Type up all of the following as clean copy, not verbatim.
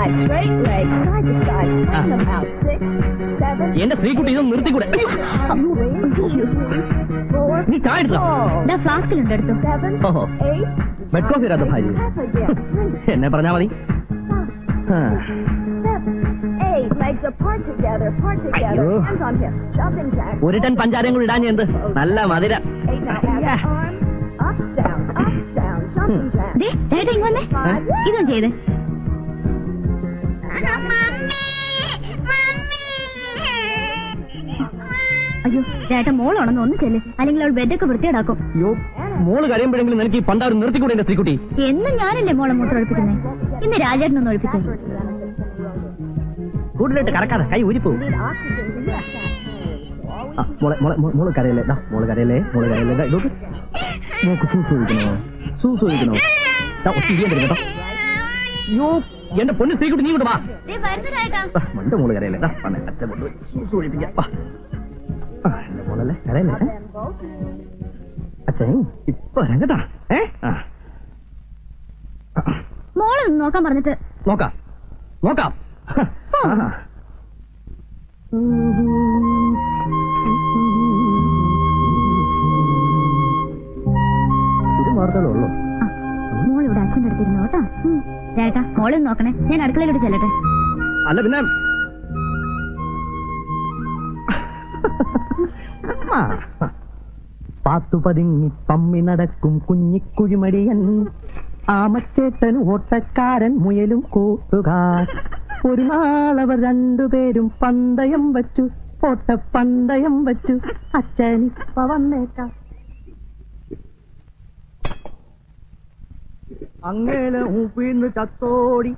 5, straight legs, side to side, swing them out. 6, 7. എന്റെ സ്ത്രീക്കുട്ടി ഇതൊന്നും നിർത്തിക്കൂടെ? 3, 4. നീ ചായ എടുത്തോ? ഫ്ലാസ്കിലുണ്ട് എടുത്തു. 7, ഓഹോ. 8. ബെഡ് കോഫി ഇടാത്ത ഭാര്യ. എന്നെ പറഞ്ഞാ മതി. 7, 8. Legs apart together, hands on hips, jumping jack. ഒരു ടൺ പഞ്ചാരയും കൂടി ഇടാൻ എന്ത് നല്ല മധുര. 8 now, add arms, up, down, jumping jack. ഇതും ചെയ്ത്. അയ്യോ ചേട്ടാ മോളാണെന്ന് ഒന്ന് ചെല്ല്, അല്ലെങ്കിൽ അവൾ ബെഡൊക്കെ വൃത്തിയാടാക്കും. അയ്യോ മോള് കരയുമ്പോഴെങ്കിലും നിനക്ക് ഈ പണ്ടാരും നിർത്തിക്കൂടെ എന്റെ സ്ത്രീക്കുട്ടി? എന്നും ഞാനല്ലേ മോളെ മൂത്രം ഒഴിപ്പിക്കുന്നേ, ഇന്ന് രാജേട്ടനൊന്ന് ഒഴിപ്പിച്ചേ. കൂടുതലായിട്ട് കറക്കാതെ കൈ ഊരിപ്പോവും. മോള് കരയല്ലേ, മോള് കരയല്ലേ, മോള് കരയല്ലേ. നോക്ക് സൂസ് ഒഴിക്കണോ? കേട്ടോ. അയ്യോ എന്റെ പൊന്ന് സ്ത്രീക്കുട്ടി നീ കൊണ്ട് വാ. മണ്ട മോള് കരയല്ലേ, അച്ഛൻ കൊണ്ട് സൂസ് ഒഴിപ്പിക്കാം. എന്റെ മോളല്ലേ കരയല്ലേ. അച്ഛൻ ഇപ്പൊ രംഗത്താ. മോളെ നോക്കാൻ പറഞ്ഞിട്ട് നോക്കാം. ഇത് മാത്രമേ ഉള്ളൂ. മോളിവിടെ അച്ഛൻ്റെ അടുത്തിരുന്നു കേട്ടോ. ചേട്ടാ മോളെ നോക്കണേ, ഞാൻ അടുക്കളയിലോട്ട് ചെല്ലട്ടെ. അല്ല പിന്നെ പാത്തു പതുങ്ങി പമ്മി നടക്കും കുഞ്ഞിക്കുഴിമടിയൻ, ആമച്ചേട്ടൻ ഓട്ടക്കാരൻ മുയലും കൂട്ടുകാർ. ഒരു നാളവർ രണ്ടുപേരും പന്തയം വച്ചു, ഓട്ടപ്പന്തയം വച്ചു. അച്ഛനിപ്പ വന്നേക്കാം. അങ്ങനെ ഊപ്പിന്ന് ചത്തോടി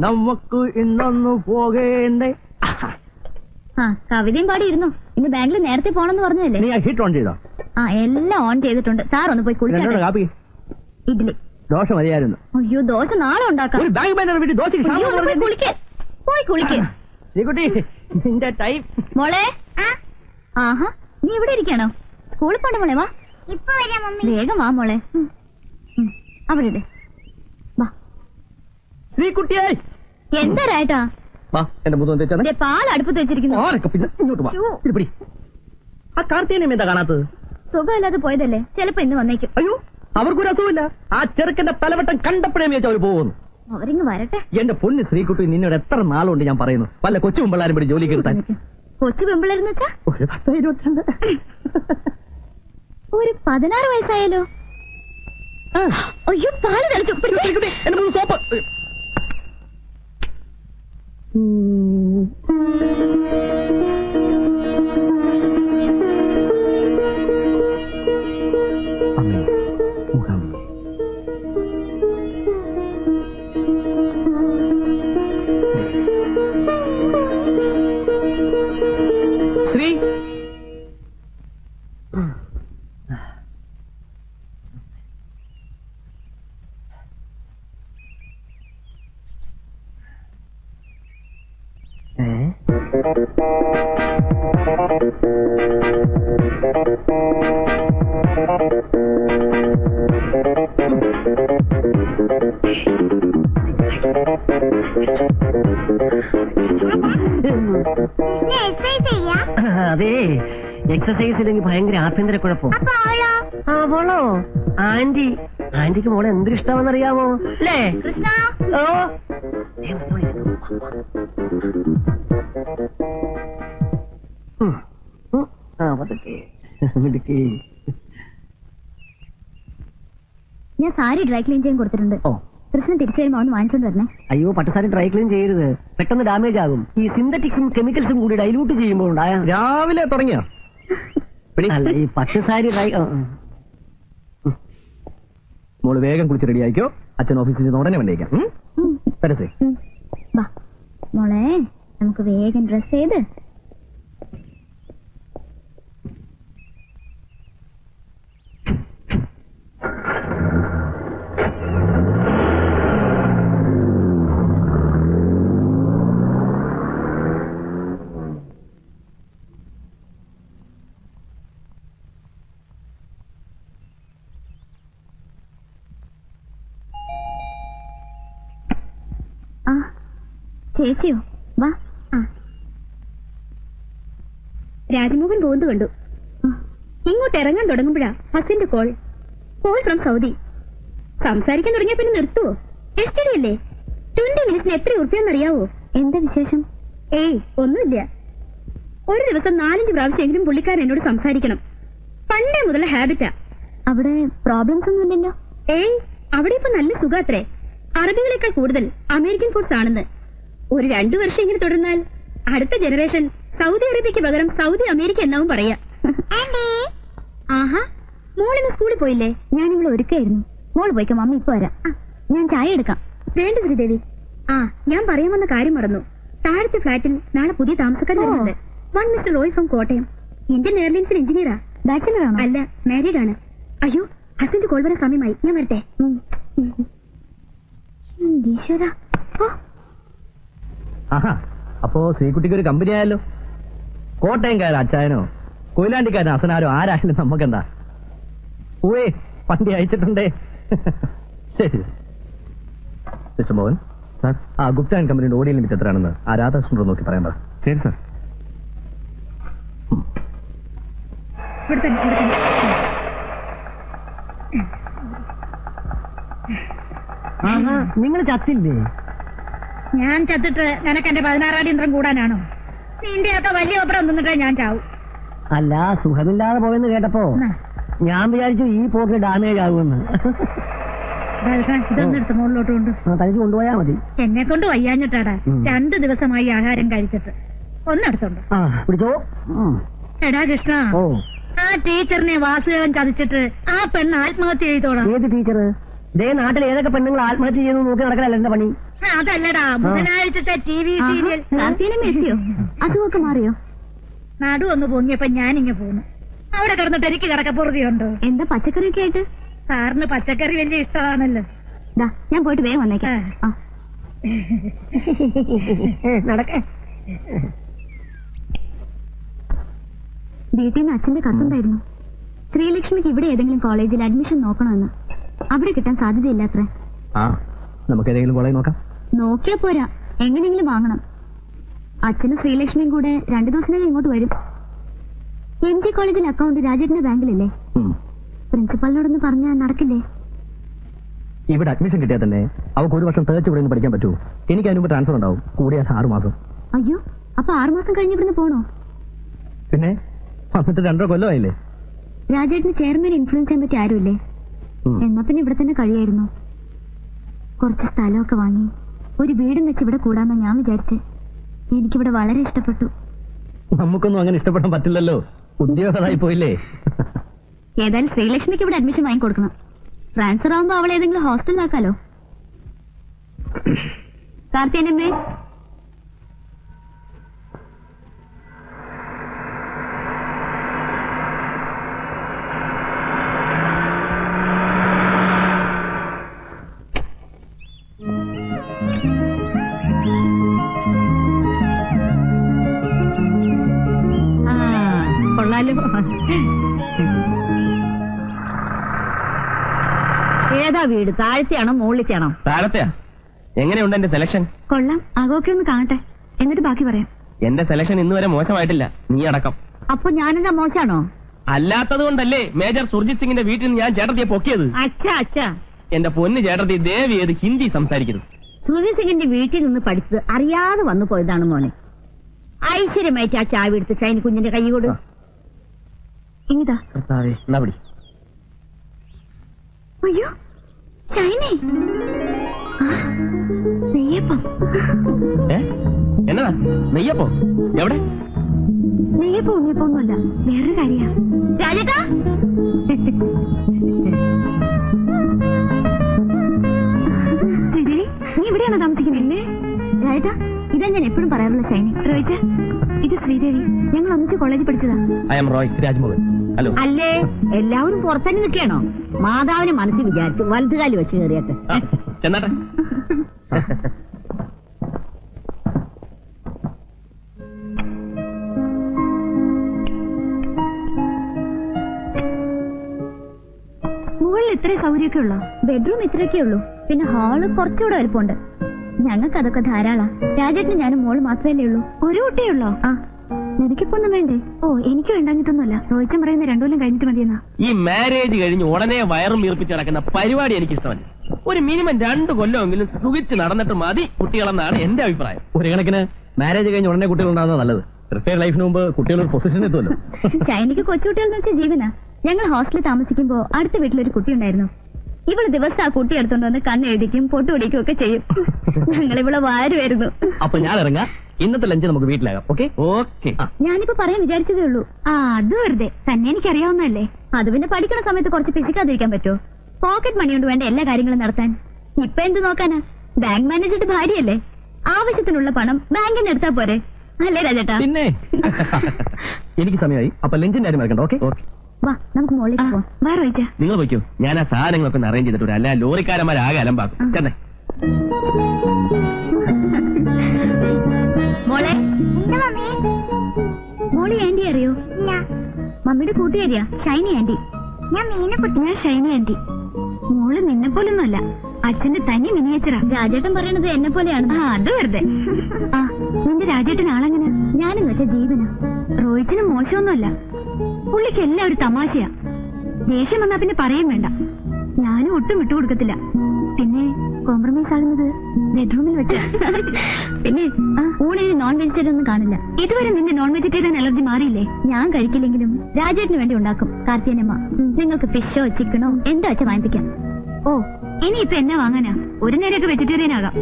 നമുക്ക് ഇന്നൊന്നു പോകേണ്ടേ. കവിതയും പാടിയിരുന്നു. ഇന്ന് ബാങ്കിൽ നേരത്തെ പോണെന്ന് പറഞ്ഞതല്ലേ. നീ ഹീറ്റ് ഓൺ ചെയ്തോ? എല്ലാം ഓൺ ചെയ്തിട്ടുണ്ട്. സാർ ഒന്ന് പോയി കുളിച്ചോട്ടെ. ഇഡ്ഡലി ദോശ മതിയായിരുന്നു. അയ്യോ ദോശ നാളെ ഉണ്ടാക്കാം. പോയി കുളിക്ക്. നിന്റെ ടൈം. മോളെ ആഹാ നീ ഇവിടെ ഇരിക്കണോ? സ്കൂളിൽ പോണ്ട മോളെ. വാ വേഗം വാ മോളെ. അവിടെ ഇട്. വാ ശ്രീകുട്ടിയായി എന്താ രായിട്ടാ? പാൽ അടുപ്പത്ത് വെച്ചിരിക്കുന്നു. ആ കാർത്തികനെ എന്താ കാണാത്തത്? സുഖമില്ലാതെ പോയതല്ലേ, ചിലപ്പോ ഇന്ന് വന്നേക്കും. അയ്യോ അവർക്കൊരു അസുഖമില്ല. ആ ചെറുക്കന്റെ പലവട്ടം കണ്ടപ്പോഴേ വെച്ച് അവർ പോകുന്നു. അവരിങ്ങ് വരട്ടെ. എന്റെ പൊന്ന് ശ്രീകുട്ടി, നിന്നോട് എത്ര നാളുണ്ട് ഞാൻ പറയുന്നു വല്ല കൊച്ചു പെമ്പിള്ളാരും കൂടി ജോലി കിട്ടാൻ. കൊച്ചു പെമ്പിള്ളേരെന്ന് വെച്ചാ ഒരു 10-22. ഒരു 16 വയസ്സായാലോ? അയ്യോ പാല് തെളിച്ചു. സോപ്പ്. ശ്രീ അതെ എക്സസൈസ് ഇല്ലെങ്കിൽ ഭയങ്കര ആഭ്യന്തര കുഴപ്പം. അവളോ ആന്റിക്ക് മോളെ എന്തൊരു ഇഷ്ടമാണെന്നറിയാമോ അല്ലേ? ഓ ഞാൻ സാരി ഡ്രൈ ക്ലീൻ ചെയ്യാൻ കൊടുത്തിട്ടുണ്ട്. കൃഷ്ണൻ തിരിച്ചു വരുമ്പോ ഒന്ന് വാങ്ങിച്ചോണ്ട് വരണേ. അയ്യോ പട്ടുസാരി ഡ്രൈ ക്ലീൻ ചെയ്യരുത്, പെട്ടെന്ന് ഡാമേജ് ആകും. ഈ സിന്തറ്റിക്സും കെമിക്കൽസും കൂടി ഡൈലൂട്ട് ചെയ്യുമ്പോൾ രാവിലെ തുടങ്ങിയോ? അല്ല ഈ പട്ടുസാരി ഡ്രൈ. മോള് വേഗം കുളിച്ച് റെഡി ആയിക്കോ. അച്ഛൻ ഓഫീസിൽ നിന്ന് ഉടനെ വന്നേക്കാം. മോളെ നമുക്ക് വേഗം ഡ്രസ് ചെയ്ത് ചേച്ചിയോ? വാ. രാജ്മോഹൻ പോകുന്നത് കണ്ടു. ഇങ്ങോട്ട് ഇറങ്ങാൻ തുടങ്ങുമ്പോഴാ ഹസിന്റെ കോൾ ഫ്രം സൗദി. സംസാരിക്കാൻ തുടങ്ങിയ പിന്നെ നിർത്തുവോ? എസ്റ്റഡി അല്ലേ? 20 മിനിറ്റ്സിന് എത്ര ഉറുപ്പിയാന്നറിയാവോ? എന്താ വിശേഷം? ഏയ് ഒന്നുമില്ല. ഒരു ദിവസം 4-5 പ്രാവശ്യമെങ്കിലും പുള്ളിക്കാരൻ എന്നോട് സംസാരിക്കണം. പണ്ടേ മുതലുള്ള ഹാബിറ്റാ. അവിടെ പ്രോബ്ലംസ് ഒന്നുമില്ലല്ലോ? ഏയ് അവിടെ ഇപ്പൊ നല്ല സുഖാത്രേ. അറബികളെക്കാൾ കൂടുതൽ അമേരിക്കൻ ഫുഡ്സ് ആണെന്ന്. ഒരു 2 വർഷം ഇങ്ങനെ തുടർന്നാൽ അടുത്ത ജനറേഷൻ സൗദി അറേബ്യക്ക് പകരം സൗദി അമേരിക്ക എന്നാവും പറയാ. ആഹാ, മോളിന്ന് സ്കൂളിൽ പോയില്ലേ? ഞാനിവിടെ ഒരുക്കായിരുന്നു. മോള് പോയിക്കോ, മമ്മി ഇപ്പൊ വരാം. ഞാൻ ചായ എടുക്കാം. വേണ്ട ശ്രീദേവി. ഞാൻ പറയാൻ വന്ന കാര്യം മറന്നു. താഴത്തെ ഫ്ലാറ്റിൽ നാളെ പുതിയ താമസക്കാർ വരുന്നുണ്ട്. One mister Roy from Kottayam. Indian എയർലൈൻസിൽ എഞ്ചിനീയറാ. ബാച്ചിലർ ആണോ? അല്ല, മാരീഡ് ആണ്. അയ്യോ, ഹസിന്റെ കോൾ വരാൻ സമയമായി. ഞാൻ വരട്ടെ. ആഹാ, അപ്പോ ശ്രീകുട്ടിക്ക് ഒരു കമ്പനി ആയല്ലോ. കോട്ടയംകാരൻ അച്ചായനോ കൊയിലാണ്ടിക്കാരൻ അസനാരോ ആരായാലും നമുക്കെന്താ. ഊവേ, വണ്ടി അയച്ചിട്ടുണ്ടേ. ശരി മിസ്റ്റർ മോഹൻ സാർ, ആ ഗുപ്ത ആൻഡ് കമ്പനിയുടെ ഓഡിയോ ലിമിറ്റ് എത്രയാണെന്ന് ആ രാധാകൃഷ്ണനോട് നോക്കി പറയാൻ പറ. ശരി സാർ. നിങ്ങൾ ചത്തില്ലേ? ഞാൻ ചത്തിട്ട് നിനക്ക് എന്റെ 16 യന്ത്രം കൂടാനാണോ? നിന്റെയൊക്കെ വലിയ ഒപ്പരം നിന്നിട്ടേ ഞാൻ ചാവും. അല്ല, സുഖമില്ലാതെ പോയെന്ന് കേട്ടപ്പോ ഞാൻ വിചാരിച്ചു ഈ പോക്ക് ഡാമേജ് ആകുമെന്ന്. ഇതൊന്നും എടുത്ത് മുകളിലോട്ട് കൊണ്ട് തനിച്ച് കൊണ്ടുപോയാ മതി. എന്നെ കൊണ്ട് വയ്യാഞ്ഞിട്ടാടാ. 2 ദിവസമായി ആഹാരം കഴിച്ചിട്ട്. ഒന്നെടുത്തോണ്ട് പിടിച്ചോ. എടാ കൃഷ്ണ, ആ ടീച്ചറിനെ വാസുദേവൻ ചതിച്ചിട്ട് ആ പെണ്ണ് ആത്മഹത്യ ചെയ്തോളാം. ഏത് ടീച്ചർ? ഇതേ നാട്ടിൽ ഏതൊക്കെ പെണ്ണുങ്ങൾ ആത്മഹത്യ ചെയ്യുന്നു നോക്കി നടക്കലല്ല എന്റെ പണി. അതല്ലടാ, ബുധനാഴ്ചത്തെ TV സീരിയൽ. എത്തിയോ? അസുഖമൊക്കെ മാറിയോ? നടു ഒന്ന് പൊങ്ങിയപ്പോ ഞാനിങ്ങ പോന്നു. അവിടെ കിടന്നിട്ട് എനിക്ക് കിടക്കപ്പുറതിയുണ്ടോ? എന്താ പച്ചക്കറിയൊക്കെ ആയിട്ട്? സാറിന് പച്ചക്കറി വലിയ ഇഷ്ടമാണല്ലോ. ഞാൻ പോയിട്ട് വേഗം വന്നേക്കാം. നടക്കേ. വീട്ടിൽ നിന്ന് അച്ഛന്റെ കത്തുണ്ടായിരുന്നു. ശ്രീലക്ഷ്മിക്ക് ഇവിടെ ഏതെങ്കിലും കോളേജിൽ അഡ്മിഷൻ നോക്കണമെന്ന്. അവിടെ കിട്ടാൻ സാധ്യതയില്ലാത്രേ. നമുക്ക് ഏതെങ്കിലും കോളേജ് നോക്കാം. നോക്കിയാ പോരാ, എങ്ങനെയെങ്കിലും വാങ്ങണം. അച്ഛനും ശ്രീലക്ഷ്മിയും കൂടെ 2 ദിവസത്തിനകം ഇങ്ങോട്ട് വരും. MG കോളേജിൽ അക്കൗണ്ട് രാജേട്ടന്റെ ബാങ്കിലല്ലേ? പ്രിൻസിപ്പാളിനോടൊന്ന് പറഞ്ഞാൽ നടക്കില്ലേ? ഇവിടെ അഡ്മിഷൻ കിട്ടിയാൽ തന്നെ അവർക്ക് 1 വർഷം തേച്ച് ഇവിടെ നിന്ന് പഠിക്കാൻ പറ്റൂ. എനിക്ക് അതിന് മുമ്പ് ട്രാൻസ്ഫർ ഉണ്ടാവും. കൂടിയാൽ 6 മാസം. അയ്യോ, അപ്പൊ 6 മാസം കഴിഞ്ഞ് ഇവിടുന്ന് പോണോ? പിന്നെ വന്നിട്ട് 2 കൊല്ലമായില്ലേ. രാജേട്ടന് ചെയർമാൻ ഇൻഫ്ലുവൻസ് ചെയ്യാൻ പറ്റിയ ആരുമില്ലേ? എന്നാ പിന്നെ ഇവിടെ തന്നെ കഴിയായിരുന്നു. കുറച്ച് സ്ഥലമൊക്കെ വാങ്ങി ഒരു വീടും വെച്ച് ഇവിടെ കൂടാന്നാ ഞാൻ വിചാരിച്ചേ. എനിക്കിവിടെ വളരെ ഇഷ്ടപ്പെട്ടു. നമുക്കൊന്നും അങ്ങനെ ഇഷ്ടപ്പെടാൻ പറ്റില്ലല്ലോ. ഉദ്യോഗസ്ഥനായി പോയില്ലേ. ഏതായാലും ശ്രീലക്ഷ്മിക്ക് ഇവിടെ അഡ്മിഷൻ വാങ്ങിക്കൊടുക്കണം. ട്രാൻസ്ഫർ ആവുമ്പോ അവളെ ഏതെങ്കിലും ഹോസ്റ്റലിലാക്കാലോ. കാർത്തിയനമ്മേ, ഏതാ വീട്? താഴത്തെയാണോ മുകളിലത്തെയാണോ? താഴത്തെയാ. എങ്ങനെയുണ്ട് എന്റെ സെലക്ഷൻ? കൊള്ളാം. ആകോക്കെ ഒന്ന് കാണട്ടെ, എന്നിട്ട് ബാക്കി പറയാം. എന്റെ സെലക്ഷൻ ഇന്നുവരെ മോശമായിട്ടില്ല, നീ അടക്കം. അപ്പൊ ഞാനെന്താ മോശാണോ? അല്ലാത്തത് കൊണ്ടല്ലേ മേജർ സുർജിത് സിംഗിന്റെ വീട്ടിൽ നിന്ന് ഞാൻ ചേട്ടത്തിയെ പൊക്കിയത്. അച്ഛാ, എന്റെ പൊന്ന് ചേട്ടത്തി, ദേവി ഏത് ഹിന്ദി സംസാരിക്കുന്നു. സുർജിത് സിംഗിന്റെ വീട്ടിൽ നിന്ന് പഠിച്ചത് അറിയാതെ വന്നു പോയതാണ് മോനെ. ഐശ്വര്യമായിട്ട് ആ ചാവി എടുത്ത് ഷൈനി കുഞ്ഞിന്റെ കൈ കൊടു. ഇങ്ങിതാ. അയ്യോ ഷൈനി, നെയ്യപ്പം. എന്നതാ നെയ്യപ്പോ? എവിടെ? നെയ്യപ്പം ഉണ്ണിയപ്പൊന്നുമല്ല, വേറൊരു കാര്യ. രാജേട്ടാ, നീ ഇവിടെയാണോ താമസിക്കുന്നത്? രാജേട്ടാ, ഇതാ ഞാൻ എപ്പോഴും പറയാറുള്ള ഷൈനി. റോയിച്ച, ഇത് ശ്രീദേവി. ഞങ്ങൾ ഒന്നിച്ച് കോളേജിൽ പഠിച്ചതാ. I am Roy Rajmohan. Hello. അല്ലേ, എല്ലാവരും പുറത്തന്നെ നിൽക്കണോ? മാതാവിനെ മനസ്സിൽ വിചാരിച്ചു വലതുകാലി വെച്ച് കയറിയട്ടെ. ചെന്നാട്ടെ. മുകളിൽ ഇത്രയും സൗകര്യമൊക്കെ ഉള്ളോ? ബെഡ്റൂം ഇത്രയൊക്കെ ഉള്ളൂ. പിന്നെ ഹാള് കുറച്ചുകൂടെ വലുപ്പമുണ്ട്. ഞങ്ങൾക്ക് അതൊക്കെ ധാരാളാ. രാജേട്ടന് ഞാനും മോള് മാത്രമല്ലേ ഉള്ളൂ. ഒരു കുട്ടിയേ ഉള്ളോ? ആ, നിനക്കിപ്പോ ഒന്നും വേണ്ടേ? ഓ, എനിക്ക് വേണ്ടാഞ്ഞിട്ടൊന്നുമല്ല. റോയിച്ചൻ പറയുന്ന 2 കൊല്ലം കഴിഞ്ഞിട്ട് മതിയെന്നാ. ഈ മാരേജ് കഴിഞ്ഞ് ഉടനെ വയറും വീർപ്പിച്ച് നടക്കുന്ന പരിപാടി എനിക്ക് ഇഷ്ടമല്ല. ഒരു മിനിമം 2 കൊല്ലമെങ്കിലും സുഖിച്ച് നടന്നിട്ട് മതി കുട്ടികളെന്നാണ് എന്റെ അഭിപ്രായം. ഒരു കണക്കിന് മാരേജ് കഴിഞ്ഞ് ഉടനെ കുട്ടികൾ ഉണ്ടാകുന്നത് നല്ലത്. റിട്ടയർ ലൈഫിന് മുമ്പ് കുട്ടികൾ ഒരു പൊസിഷൻ എത്തുമല്ലോ. ഷൈനിക്ക് കൊച്ചുകുട്ടികളെന്ന് വെച്ചാൽ ജീവനാ. ഞങ്ങൾ ഹോസ്റ്റലിൽ താമസിക്കുമ്പോ അടുത്ത വീട്ടിലൊരു കുട്ടി ഉണ്ടായിരുന്നു. ഇവള് ദിവസം ആ കുട്ടി എടുത്തോണ്ട് വന്ന് കണ്ണെഴുതിക്കും പൊട്ടുപിടിക്കും ഒക്കെ ചെയ്യും. ഞങ്ങൾ ഇവിടെ വാരുമായിരുന്നു. അപ്പൊ ഞാൻ ഇറങ്ങാം. ഇന്നത്തെ ലഞ്ച് നമുക്ക് വീട്ടിലാകാം. Okay okay. ഞാനിപ്പോ പറയാൻ വിചാരിച്ചതേ ഉള്ളൂ. ആ, അത് വെറുതെ തന്നെ എനിക്കറിയാവുന്നതല്ലേ. അത് പിന്നെ പഠിക്കണ സമയത്ത് കുറച്ച് പിശിക്കാതിരിക്കാൻ പറ്റുമോ? പോക്കറ്റ് മണി കൊണ്ട് വേണ്ട എല്ലാ കാര്യങ്ങളും നടത്താൻ. ഇപ്പൊ എന്ത് നോക്കാനാ? ബാങ്ക് മാനേജറുടെ ഭാര്യയല്ലേ. ആവശ്യത്തിനുള്ള പണം ബാങ്കിന് എടുത്താ പോരെ, അല്ലേ രാജേട്ടാ? പിന്നെ എനിക്ക് സമയമായി. അപ്പൊ ലഞ്ചിന്റെ കാര്യം മറക്കണ്ട. Okay okay. വാ, നമുക്ക് മോളിലേക്ക് പോവാം. വാ റോയിച്ച. നിങ്ങൾ പോയിക്കോ, ഞാൻ ആ സാധനങ്ങളൊക്കെ ഒന്ന് അറേഞ്ച് ചെയ്തിട്ടുണ്ട്. അല്ല ലോറിക്കാരന്മാരാകെ അലമ്പാക്കും. ചെന്നേ. മോളെ, മോളി ആന്റി അറിയോ? മമ്മിയുടെ കൂട്ടുകാരിയാ ഷൈനി ആന്റി. ഞാൻ ഷൈനി ആന്റി. മോള് നിന്നെ പോലൊന്നുമല്ല, അച്ഛന്റെ തനി മിനിയേച്ചറാ. രാജേട്ടൻ പറയണത് എന്നെ പോലെയാണ്. ആ, അത് വെറുതെ. ആ, നിന്റെ രാജേട്ടൻ ആളെങ്ങനെ? ഞാനെന്ന് വെച്ചാ ജീവന. റോയിച്ചിന് മോശമൊന്നുമല്ല. പുള്ളിക്ക് എല്ലാം ഒരു തമാശയാ. ദേഷ്യം വന്നാ പിന്നെ പറയും വേണ്ട. ഞാനും ഒട്ടും വിട്ടുകൊടുക്കത്തില്ല. പിന്നെ കോംപ്രമൈസ് ആകുന്നത് ബെഡ്റൂമിൽ വെച്ച്. പിന്നെ ഊണിന് നോൺ വെജിറ്റേറിയൻ ഒന്നും കാണില്ല. ഇതുവരെ നിന്റെ നോൺ വെജിറ്റേറിയൻ അലർജി മാറിയില്ലേ? ഞാൻ കഴിക്കില്ലെങ്കിലും രാജേട്ടിന് വേണ്ടി ഉണ്ടാക്കും കാർത്തിയനമ്മ. നിങ്ങൾക്ക് ഫിഷോ ചിക്കനോ എന്താ വെച്ചാൽ വാങ്ങിപ്പിക്കാം. ഓ, ഇനിയിപ്പൊ എന്നാ വാങ്ങാനാ? ഒരു നേരമൊക്കെ വെജിറ്റേറിയൻ ആകാം.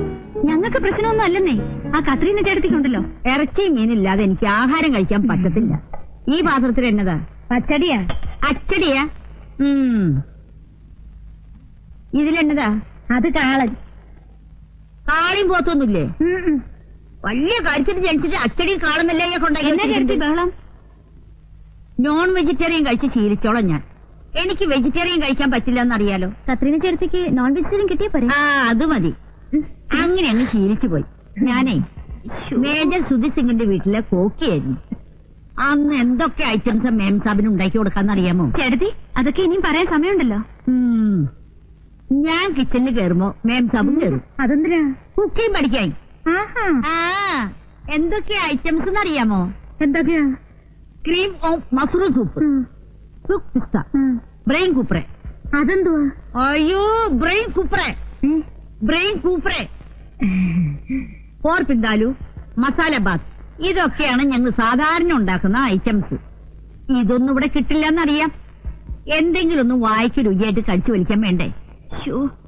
ഞങ്ങൾക്ക് പ്രശ്നമൊന്നും അല്ലെന്നേ. ആ കത്രീന ചേട്ടത്തിക്കുണ്ടല്ലോ, ഇറച്ചിയും മീനില്ലാതെ എനിക്ക് ആഹാരം കഴിക്കാൻ പറ്റത്തില്ല. ഈ പാത്രത്തിൽ എന്നതാ? പച്ചടിയാ? അച്ചടിയാ? ഇതിലെന്നതാ? അത് കാളൻ. കാളിയും പോത്തൊന്നുമില്ലേ? വലിയ കാര്യത്തിന് ജനിച്ചിട്ട് അച്ചടി കാളന്നല്ലേ കൊണ്ടാക്കി ബഹളം. നോൺ വെജിറ്റേറിയൻ കഴിച്ച് ശീലിച്ചോളാം ഞാൻ. എനിക്ക് വെജിറ്റേറിയൻ കഴിക്കാൻ പറ്റില്ല എന്നറിയാലോ. കത്രീന ചേട്ടത്തിക്ക് നോൺ വെജിറ്റേറിയൻ കിട്ടിയ പോരെ? ആ, അത് മതി. അങ്ങനെ അങ്ങ് ശീലിച്ചു പോയി. ഞാനേ മേജർ സുധി സിംഗിന്റെ വീട്ടിലെ കോക്കിയായിരുന്നു. അന്ന് എന്തൊക്കെ ഐറ്റംസ് മേം സാബിന് ഉണ്ടാക്കി കൊടുക്കാന്നറിയാമോ? ചേട്ടത്തി, അതൊക്കെ ഇനിയും പറയാൻ സമയമുണ്ടല്ലോ. ഞാൻ കിച്ചണിൽ കയറുമ്പോ മേം സാബും കയറും. അതെന്തിനാ? കുക്കിംഗ് പഠിക്കാൻ. എന്തൊക്കെയാ ഐറ്റംസ് എന്നറിയാമോ? എന്തൊക്കെയാ? ക്രീം ഓഫ് മഷ്റൂം സൂപ്പ്, സുക്ക് പിസ്ത, ബ്രെയിൻ കൂപ്രെ. അതെന്തുവാ? അയ്യോ, ബ്രെയിൻ കൂപ്രെ, ബ്രെയിൻ കൂപ്രെ, പോർ പിന്താലു, മസാല ബാത്ത്. ഇതൊക്കെയാണ് ഞങ്ങൾ സാധാരണ ഉണ്ടാക്കുന്ന ഐറ്റംസ്. ഇതൊന്നും ഇവിടെ കിട്ടില്ലെന്നറിയാം. എന്തെങ്കിലും ഒന്ന് വായിക്ക് രുചിയായിട്ട് കടിച്ചു വലിക്കാൻ വേണ്ടേ?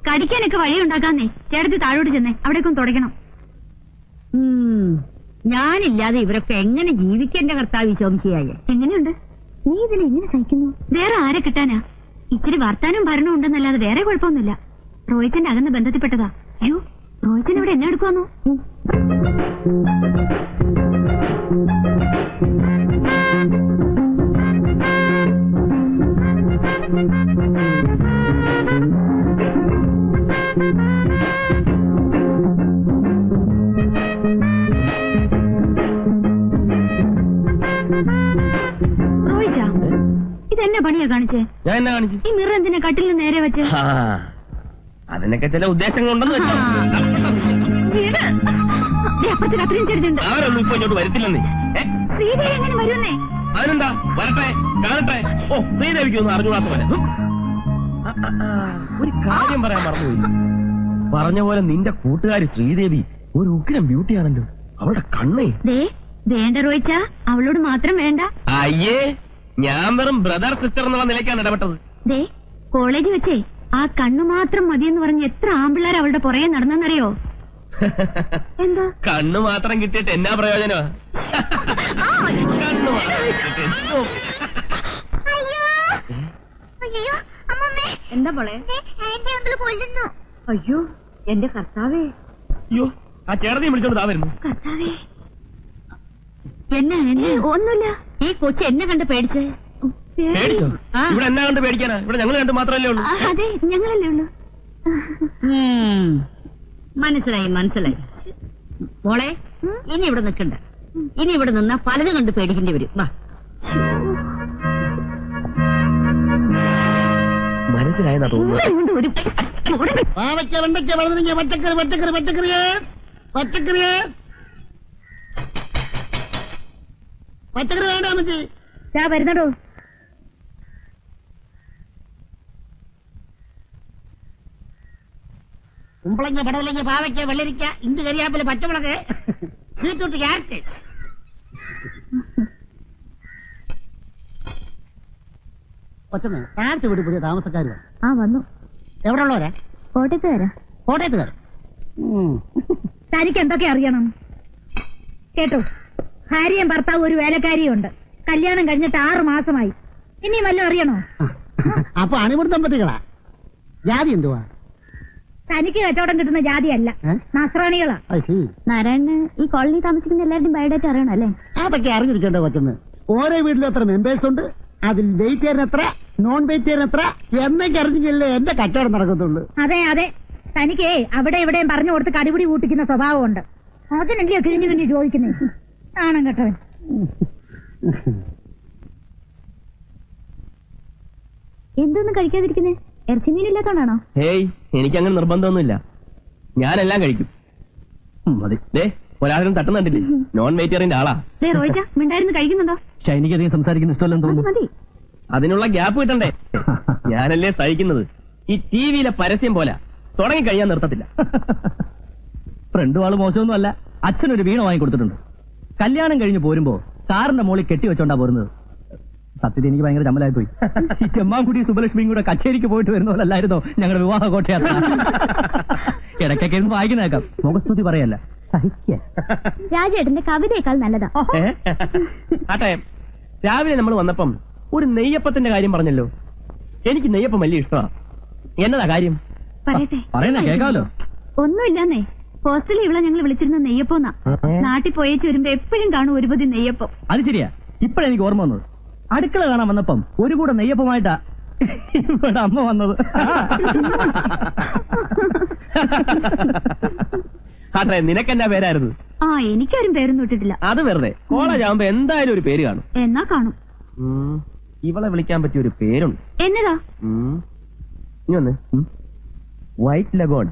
കടിക്കാനൊക്കെ വഴി ഉണ്ടാക്കാന്നേ. ചേട്ടത്തി താഴോട്ട് ചെന്നേ, അവിടേക്കൊന്ന് തുടയ്ക്കണം. ഞാനില്ലാതെ ഇവരൊക്കെ എങ്ങനെ ജീവിക്കേണ്ട കർത്താവ് ശോഭിച്ചയായ? എങ്ങനെയുണ്ട്? നീ ഇതിനെ എങ്ങനെ സഹിക്കുന്നു? വേറെ ആരെ കിട്ടാനാ? ഇച്ചിരി വർത്താനും ഭരണവും ഉണ്ടെന്നല്ലാതെ വേറെ കുഴപ്പമൊന്നുമില്ല. റോയിച്ചന്റെ അകന്ന ബന്ധത്തിൽപ്പെട്ടതാ. അയ്യോ, റോയിച്ചൻ ഇവിടെ എന്നെ എടുക്കുവാന്നോ? റോയിച്ചാ, ഇതെന്നെ പണിയാ കാണിച്ചേ? ഞാൻ എന്നാ കാണിച്ചു? ഈ മിറർ എന്തിനാ കട്ടിലിന് നേരെ വെച്ച്? അതിനൊക്കെ ചില ഉദ്ദേശങ്ങളുണ്ടെന്ന് വെച്ചോ. അപ്പുറത്ത് കത്രീൻ ചേർത്തുണ്ട്. ആരൊന്നും ഇപ്പൊ ഇങ്ങോട്ട് വരത്തില്ലെന്നേ. ശ്രീദേവി എങ്ങനെ വരുന്നേ? അതിനെന്താ, വരട്ടെ, കാണട്ടെ. ഓ, ശ്രീദേവിക്ക് ഒന്നും അറിഞ്ഞുകൂടാത്ത പോലെ. ഒരു കാര്യം പറയാൻ മറന്നുപോയി. പറഞ്ഞ പോലെ നിന്റെ കൂട്ടുകാരി ശ്രീദേവി ഒരു ഉഗ്രം ബ്യൂട്ടിയാണല്ലോ. അവളുടെ കണ്ണേ. വേണ്ട റോയിച്ച, അവളോട് മാത്രം വേണ്ട. അയ്യേ, ഞാൻ വെറും ബ്രദർ സിസ്റ്റർ എന്നുള്ള നിലയ്ക്കാണ് ഇടപെട്ടത്. കോളേജ് വെച്ചേ ആ കണ്ണു മാത്രം മതിയെന്ന് പറഞ്ഞ് എത്ര ആമ്പിള്ളേർ അവളുടെ പുറകെ നടന്നെന്നറിയോ? എന്താ? കണ്ണു മാത്രം കിട്ടിയിട്ട് എന്നാ പ്രയോജനമാ? കണ്ണു മാത്രം കിട്ടിയിട്ട്. എന്താ പോളെ? അയ്യോ, എന്റെ കർത്താവേ. അയ്യോ, ആ ചേട്ടനെ വിളിച്ചോണ്ട് താ വരുന്നു. കർത്താവേ, എന്നാ? ഒന്നുമില്ല. ഈ കൊച്ചു എന്നെ കണ്ട് പേടിച്ചേ? പേടിച്ചോ? ഇവിടെ എന്നാ കണ്ട് പേടിക്കാനാ? ഇവിടെ ഞങ്ങൾ കണ്ട് മാത്രമല്ലേ ഉള്ളൂ. അതെ, ഞങ്ങളല്ലേ ഉള്ളൂ. മനസ്സിലായി, മനസ്സിലായി. മോളെ, ഇനി ഇവിടെ നിൽക്കണ്ട. ഇനി ഇവിടെ നിന്നാ പലതും കണ്ട് പേടിക്കേണ്ടി വരും. വാ. മനസ്സിലായെന്നാ തോന്നുന്നു. ഒരു വെണ്ടയ്ക്ക, വഴുതനങ്ങ, പച്ചക്കറി, പച്ചക്കറി വേണ്ട അമ്മച്ചി. ഞാൻ വരുന്നടോ. കുമ്പളങ്ങ, പടവലങ്ങ, പാവയ്ക്ക, വെള്ളരിക്ക, ഇഞ്ചി, കരിയാപ്പില, പച്ചമുളക്, ബീറ്റ്റൂട്ട്, ക്യാരറ്റ്. കൊച്ചമ്മ, താഴത്തെ വീട് പുതിയ താമസക്കാർ വന്നു. എവിടെ ഉള്ളവരാ? കോട്ടയത്തുകാരാ. കോട്ടയത്തുകാർ. തനിക്ക് എന്തൊക്കെ അറിയണം? കേട്ടോ, ഭാര്യയും ഭർത്താവും ഒരു വേലക്കാരിയും ഉണ്ട്. കല്യാണം കഴിഞ്ഞിട്ട് 6 മാസമായി. ഇനിയും വല്ലതും അറിയണോ? അപ്പൊ അണിമുടി ദമ്പതികളാ. ജാതി എന്തുവാ? തനിക്ക് കച്ചവടം കിട്ടുന്ന ജാതിയല്ല, നസ്രാണികളാ. നാരായണന് ഈ കോളനി താമസിക്കുന്ന എല്ലാവരുടെയും ബയോഡേറ്റ അറിയണം അല്ലേ? അതൊക്കെ അറിഞ്ഞിരിക്കേണ്ട കൊച്ചമ്മ. ഓരോ വീട്ടിലും എത്ര മെമ്പേഴ്സ് ഉണ്ട്, അതിൽ വെജിറ്റേറിയൻ എത്ര, നോൺ വെജിറ്റേറിയൻ എത്ര എന്നൊക്കെ അറിഞ്ഞില്ലേ എന്റെ കച്ചവടം നടക്കത്തുള്ളൂ. അതെ അതെ, തനിക്ക് അവിടെ ഇവിടെയും പറഞ്ഞു കൊടുത്ത് കടിപിടി കൂട്ടിക്കുന്ന സ്വഭാവമുണ്ട്. അതിനല്ലേ കിഴിഞ്ഞു കിഴിഞ്ഞു ചോദിക്കുന്നേ. ആണം കേട്ടവൻ. എന്തൊന്നും കഴിക്കാതിരിക്കുന്നേ? ഇറച്ചിമീനില്ലാത്തോണ്ടാണോ? ഹേയ്, എനിക്കങ്ങനെ നിർബന്ധമൊന്നുമില്ല. ഞാനെല്ലാം കഴിക്കും. മതി. ദേ, ഒരാളും തട്ടുന്നുണ്ടില്ലേ, നോൺ വെജിറ്റേറിയന്റെ ആളാ. റോയിച്ച മിണ്ടായിരുന്നു കഴിക്കുന്നുണ്ടോ? ഷൈനിക്ക് അധികം സംസാരിക്കുന്ന ഇഷ്ടമല്ലെന്ന് അത് തോന്നുന്നു. മതി. അതിനുള്ള ഗ്യാപ്പ് കിട്ടണ്ടേ? ഞാനല്ലേ സഹിക്കുന്നത്. ഈ ടിവിയിലെ പരസ്യം പോലെ തുടങ്ങി കഴിയാൻ നിർത്തത്തില്ല. ഫ്രണ്ടും ആള് മോശമൊന്നും അല്ല. അച്ഛനൊരു വീണ വാങ്ങി കൊടുത്തിട്ടുണ്ട്. കല്യാണം കഴിഞ്ഞ് പോരുമ്പോ കാറിന്റെ മോളിൽ കെട്ടി വെച്ചോണ്ടാ പോരുന്നത്. സത്യത്തിൽ എനിക്ക് ഭയങ്കര ചമ്മലായി പോയി. ഈ ചെമ്മാൻകുടി സുബലക്ഷ്മിയും കൂടെ കച്ചേരിക്ക് പോയിട്ട് വരുന്ന പോലല്ലായിരുന്നോ ഞങ്ങളുടെ വിവാഹ കോട്ടയാത്ര. ഇടയ്ക്കൊക്കെ ഇരുന്ന് വായിക്കുന്നേക്കാം, മുഖസ്തുതി പറയല്ല, സഹിക്ക. രാജേട്ടന്റെ കവിതയേക്കാൾ നല്ലതാ. ആട്ടെ, രാവിലെ നമ്മൾ വന്നപ്പം ഒരു നെയ്യപ്പത്തിന്റെ കാര്യം പറഞ്ഞല്ലോ. എനിക്ക് നെയ്യപ്പം വലിയ ഇഷ്ടമാണ്. എന്നതാ കാര്യം? പറയട്ടെ. പറയുന്ന കേൾക്കാമല്ലോ. ഒന്നുമില്ലാന്നേ. ഹോസ്റ്റലിൽ ഇവിടെ ഞങ്ങൾ വിളിച്ചിരുന്ന നെയ്യപ്പോന്നാ. നാട്ടിൽ പോയേച്ച് വരുമ്പോ എപ്പോഴും കാണും ഒരുപതി നെയ്യപ്പം. അത് ശരിയാ. ഇപ്പഴെനിക്ക് ഓർമ്മ വന്നത്, അടുക്കള കാണാൻ വന്നപ്പം ഒരു കൂടെ നെയ്യപ്പമായിട്ടാ ഇവിടെ അമ്മ വന്നത്. ആട്ടെ, നിനക്കെന്നാ പേരായിരുന്നു? എനിക്കാരും പേരൊന്നും ഇട്ടിട്ടില്ല. അത് വെറുതെ. കോളേജ് ആവുമ്പോ എന്തായാലും ഒരു പേര് കാണും. എന്നാ കാണും. ഇവളെ വിളിക്കാൻ പറ്റിയ ഒരു പേരുണ്ട്. എന്നതാ? ഇനി വന്ന് വൈറ്റ് ലഗോൺ.